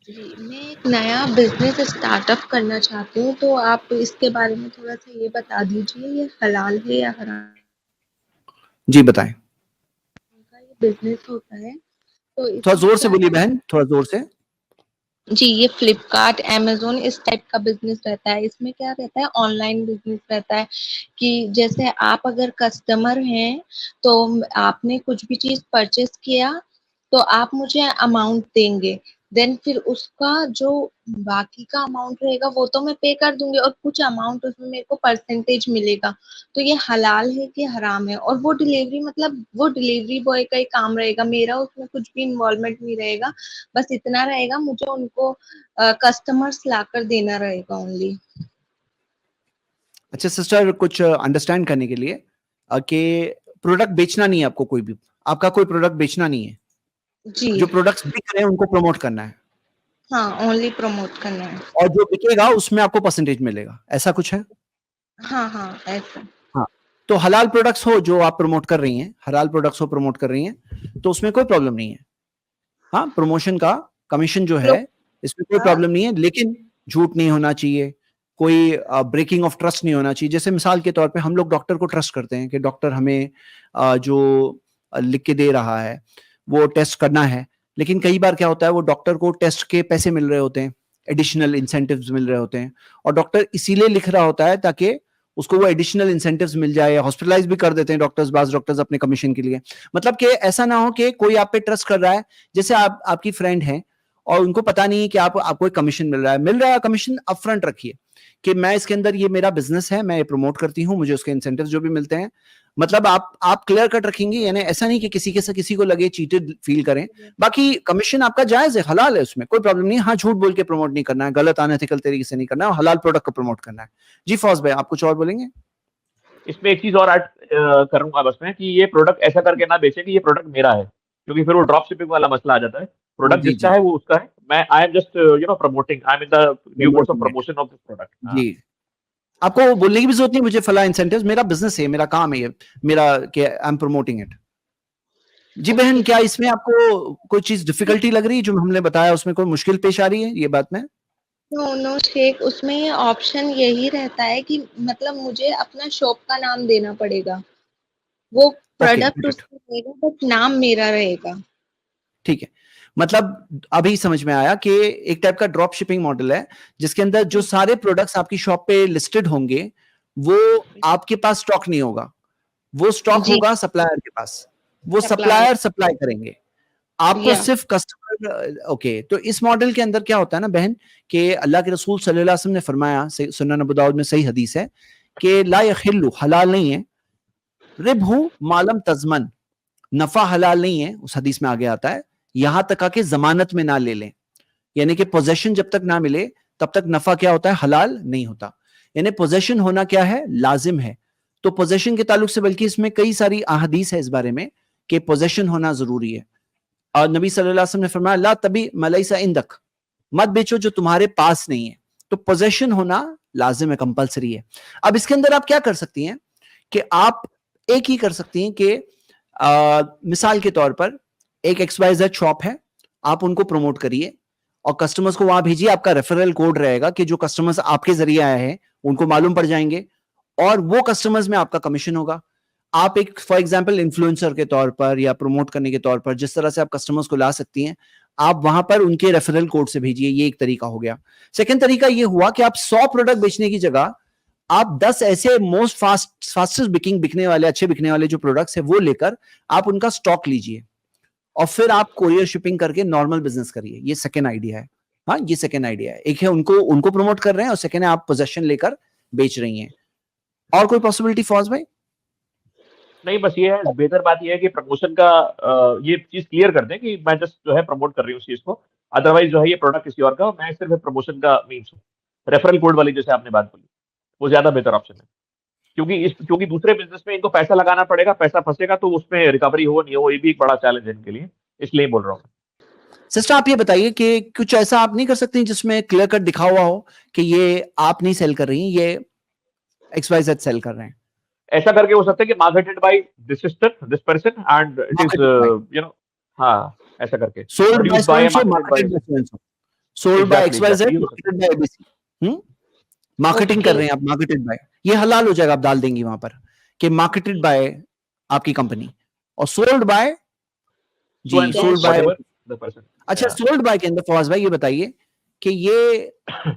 जी, मैं एक नया बिज़नेस स्टार्टअप करना चाहती हूँ, तो आप इसके बारे में थोड़ा-सा ये बता दीजिए, ये हलाल है या हराम जी बताएं। का ये बिज़नेस होता है, तो थोड़ा इसमें जोर से बोलिए क्या-क्या। बहन, थोड़ा जोर से। जी, ये फ्लिपकार्ट, अमेज़न इस टाइप का बिज़नेस रहता है। इसमें क्या रहता है, ऑनलाइन बिज़नेस रहता है कि जैसे आप अगर कस्टमर हैं, तो आपने कुछ भी चीज़ परचेज़ किया, तो आप मुझे अमाउंट देंगे। देन फिर उसका जो बाकी का अमाउंट रहेगा, वो तो मैं पे कर दूँगी और कुछ अमाउंट उसमें मेरे को परसेंटेज मिलेगा। तो ये हलाल है कि हराम है? और वो डिलीवरी मतलब वो डिलीवरी बॉय का ही काम रहेगा, मेरा उसमें कुछ भी इन्वॉल्वमेंट नहीं रहेगा। बस इतना रहेगा, मुझे उनको कस्टमर्स लाकर देना रहेगा ओनली। अच्छा सिस्टर, कुछ अंडरस्टैंड करने के लिए कि प्रोडक्ट बेचना नहीं है आपको, कोई भी आपका कोई प्रोडक्ट बेचना नहीं है। जी। जो प्रोडक्ट्स बिक रहे हैं उनको प्रमोट करना है, हाँ, ओनली प्रमोट करना है। और जो बिकेगा उसमें आपको परसेंटेज मिलेगा, ऐसा कुछ है। हाँ, हाँ, ऐसा। हाँ, तो हलाल प्रोडक्ट्स हो जो आप प्रमोट कर रही हैं, हलाल प्रोडक्ट्स हो प्रमोट कर रही हैं, तो उसमें कोई प्रॉब्लम नहीं है। हाँ, प्रमोशन का कमीशन जो है लोग इसमें कोई का प्रॉब्लम नहीं है, लेकिन झूठ नहीं होना चाहिए, कोई ब्रेकिंग ऑफ ट्रस्ट नहीं होना चाहिए। जैसे मिसाल के तौर पे हम लोग डॉक्टर को ट्रस्ट करते हैं कि डॉक्टर हमें जो लिख के दे रहा है वो टेस्ट करना है, लेकिन कई बार क्या होता है, वो डॉक्टर को टेस्ट के पैसे मिल रहे होते हैं, एडिशनल इंसेंटिव्स मिल रहे होते हैं, और डॉक्टर इसीलिए लिख रहा होता है ताकि उसको वो एडिशनल इंसेंटिव्स मिल जाए। हॉस्पिटलाइज भी कर देते हैं डॉक्टर्स, बाज डॉक्टर्स अपने कमीशन के लिए। मतलब कि ऐसा ना हो कि कोई आप पे ट्रस्ट कर रहा है, जैसे आप आपकी फ्रेंड हैं और उनको पता नहीं है कि आपको एक कमीशन मिल रहा है कमीशन अपफ्रंट रखिए कि मैं इसके अंदर, ये मेरा बिजनेस है, मैं ये प्रमोट करती हूँ, मुझे उसके इंसेंटिव्स जो भी मिलते हैं, मतलब आप क्लियर कट रखेंगे, यानी ऐसा नहीं कि किसी के साथ किसी को लगे चीटेड फील करें। बाकी कमीशन आपका जायज है, हलाल है, उसमें कोई प्रॉब्लम नहीं है। हाँ, झूठ बोल के प्रमोट नहीं करना है, गलत अनएथिकल तरीके से नहीं करना है, और हलाल प्रोडक्ट को प्रमोट करना है। जी फौज भाई, आप कुछ और बोलेंगे। इसमें एक चीज और ऐड करूंगा बस मैं, कि ये प्रोडक्ट ऐसा करके ना बेचे कि ये प्रोडक्ट मेरा है, क्योंकि फिर वो ड्रॉप शिपिंग वाला मसला आ जाता है। प्रोडक्ट जी जिसका जी। है वो उसका है। मैं I am just promoting, I am in the due course of promotion of this product. हाँ। जी, आपको बोलने की भी जरूरत नहीं मुझे फला इंसेंटिव, मेरा बिजनेस है, मेरा काम है ये, मेरा आई एम प्रमोटिंग इट। जी बहन, ओके। क्या इसमें आपको कोई चीज डिफिकल्टी लग रही है जो हमने बताया, उसमें कोई मुश्किल पेश आ रही है ये बात में। नो नो शेख, उसमें ऑप्शन यही रहता है कि मतलब मुझे अपना शॉप का नाम देना पड़ेगा। वो ओके प्रोडक्ट गुड, उसका रहेगा, बट नाम मेरा रहेगा। ठीक है। मतलब अभी समझ में आया कि एक टाइप का ड्रॉप शिपिंग मॉडल है, जिसके अंदर जो सारे प्रोडक्ट्स आपकी शॉप पे लिस्टेड होंगे वो आपके पास स्टॉक नहीं होगा, वो स्टॉक जी। होगा सप्लायर के पास, वो सप्लायर। सप्लायर सप्लाई करेंगे आपको या। सिर्फ कस्टमर। ओके, तो इस मॉडल के अंदर क्या होता है ना बहन, कि अल्लाह के रसूल सल्लल्लाहु अलैहि वसल्लम ने फरमाया, सुनन अबू दाऊद में सही हदीस है कि ला यहिल्लु, हलाल नहीं है, रिबहु मालम तजमन, नफा हलाल नहीं है, उस हदीस में आगे आता है, यहां तक आके जमानत में ना ले लें, यानी कि पोजेशन जब तक ना मिले तब तक नफा क्या होता है, हलाल नहीं होता। यानी पोजेशन होना क्या है, लाजिम है। तो पोजेशन के ताल्लुक से बल्कि इसमें कई सारी अहदीस है इस बारे में कि पोजेशन होना जरूरी है। और नबी सल्लल्लाहु अलैहि वसल्लम ने फरमाया ला तबी मलैसा इंदक, मत बेचो जो तुम्हारे पास नहीं है। तो पोजेशन होना लाजिम है, कंपलसरी है। अब इसके अंदर आप क्या कर सकती हैं कि आप एक ही कर सकती हैं कि मिसाल के तौर पर एक XYZ शॉप है, आप उनको प्रमोट करिए और कस्टमर्स को वहां भेजिए, आपका रेफरल कोड रहेगा कि जो कस्टमर्स आपके जरिए आए हैं उनको मालूम पड़ जाएंगे, और वो कस्टमर्स में आपका कमीशन होगा। आप एक फॉर एग्जांपल इन्फ्लुएंसर के तौर पर या प्रमोट करने के तौर पर जिस तरह से आप कस्टमर्स को ला सकती हैं, आप वहां पर उनके रेफरल कोड से भेजिए, ये एक तरीका हो गया। सेकंड तरीका ये हुआ कि आप 100 प्रोडक्ट बेचने की जगह आप 10 ऐसे मोस्ट फास्टेस्ट बिकने वाले, अच्छे बिकने वाले जो प्रोडक्ट्स है वो लेकर आप उनका स्टॉक लीजिए, और फिर आप कोरियर शिपिंग करके नॉर्मल बिजनेस करिए। ये सेकेंड आइडिया है। हाँ, ये सेकेंड आइडिया है। एक है उनको उनको प्रमोट कर रहे हैं, और सेकेंड है आप पोजेशन लेकर बेच रही हैं। और कोई पॉसिबिलिटी फौज भाई। नहीं, बस ये है, बेहतर बात ये है कि प्रमोशन का ये चीज क्लियर कर दें कि मैं जस्ट जो है प्रमोट कर रही हूँ उस चीज को। अदरवाइज जो है ये प्रोडक्ट किसी और का, मैं सिर्फ प्रमोशन का मीन्स हूँ। रेफरल कोड वाली जैसे आपने बात बोली, वो ज्यादा बेहतर ऑप्शन है। क्योंकि दूसरे बिजनेस में इनको पैसा लगाना पड़ेगा, पैसा फंसेगा तो उसमें रिकवरी हो नहीं हो, ये भी एक बड़ा चैलेंज है इनके लिए, इसलिए बोल रहा हूँ। सिस्टर आप ये बताइए कि कुछ ऐसा आप नहीं कर सकती जिसमें क्लियर कट दिखा हुआ हो कि ये आप नहीं सेल कर रही, ये XYZ सेल कर रहे हैं। ऐसा करके हो सकता है कि marketed by this sister, this person, and it is marketed by, हाँ, ऐसा करके sold by produced so by, and so, marketed by. Marketed by so and so. Sold by Exactly, XYZ, exactly, ये हो सकता मार्केटेड बाय ABC। मार्केटिंग कर Okay. रहे हैं आप, मार्केटेड बाय, ये हलाल हो जाएगा, आप डाल देंगी वहां पर कि मार्केटेड बाय आपकी कंपनी, और सोल्ड बाय है। जी, So and so, sold by. whatever the person. अच्छा, Yeah. सोल्ड बाय के अंदर फवाज भाई ये बताइए कि ये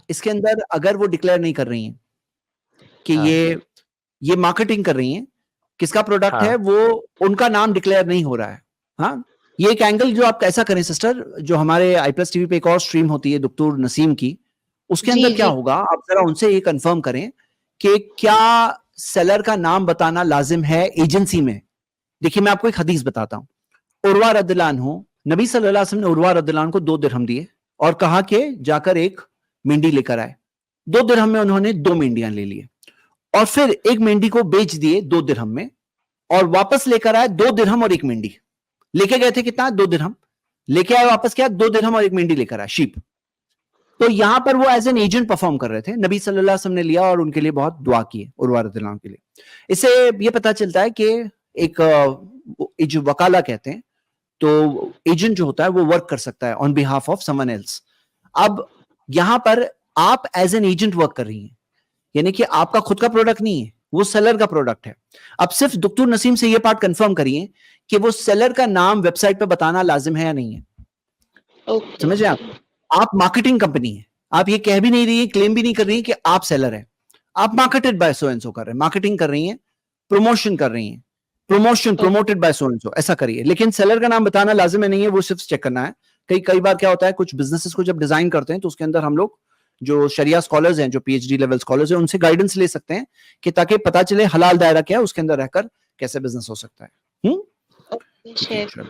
इसके अंदर अगर वो डिक्लेयर नहीं कर रही हैं कि हाँ। ये मार्केटिंग कर रही हैं, किसका प्रोडक्ट हाँ। है, वो उनका नाम डिक्लेयर नहीं हो रहा है। हाँ, ये एक एंगल जो आप कैसा करें सिस्टर, जो हमारे iPlus TV पे एक और स्ट्रीम होती है डॉक्टर नसीम की, उसके जी, अंदर क्या जी। होगा, आप जरा उनसे ये कंफर्म करें कि क्या सेलर का नाम बताना लाजिम है एजेंसी में। देखिए मैं आपको एक हदीस बताता हूं, उर्वा रदियल्लाहु अन्हु, नबी सल्लल्लाहु अलैहि वसल्लम ने उर्वा रदियल्लाहु अन्हु को 2 दिरहम दिए और कहा कि जाकर एक मेंढी लेकर आए। 2 दिरहम में उन्होंने 2 मेंढियां ले लिए और फिर एक मेंढी को बेच दिए 2 दिरहम में, और वापस लेकर आए 2 दिरहम और एक मेंढी। लेके गए थे कितना, 2 दिरहम, लेके आए वापस क्या, 2 दिरहम और एक मेंढी लेकर आए, शीप। तो यहां पर वो एज एन एजेंट परफॉर्म कर रहे थे, नबी सल्लल्लाहु अलैहि वसल्लम ने लिया और उनके लिए बहुत दुआ की उर्वा रदियल्लाहु अन्हु के लिए। इससे ये पता चलता है कि एक जो वकाला कहते हैं, तो एजेंट जो होता है वो वर्क कर सकता है on behalf of someone else. अब यहां पर आप एज एन एजेंट वर्क कर रही हैं, यानी कि आपका खुद का प्रोडक्ट नहीं है, वो सेलर का प्रोडक्ट है। अब सिर्फ डॉक्टर नसीम से ये पार्ट कंफर्म करिए कि वो सेलर का नाम वेबसाइट पर बताना लाजिम है या नहीं है। Okay. समझे आप मार्केटिंग कंपनी है, आप ये कह भी नहीं रही है, क्लेम भी नहीं कर रही है कि आप सेलर है, आप मार्केटेड बाय सो एंड सो कर रहे हैं, मार्केटिंग कर रही हैं, प्रमोशन कर रही हैं, promotion promoted by so and so, ऐसा करिए। लेकिन सेलर का नाम बताना लाजिम है नहीं है, वो सिर्फ चेक करना है। कई बार क्या होता है, कुछ बिजनेसेस को जब डिजाइन करते हैं तो उसके अंदर हम लोग जो शरिया स्कॉलर्स हैं, जो PhD लेवल स्कॉलर्स हैं, उनसे गाइडेंस ले सकते हैं कि ताकि पता चले हलाल दायरा क्या है, उसके अंदर रहकर कैसे बिजनेस हो सकता है। Okay, chef.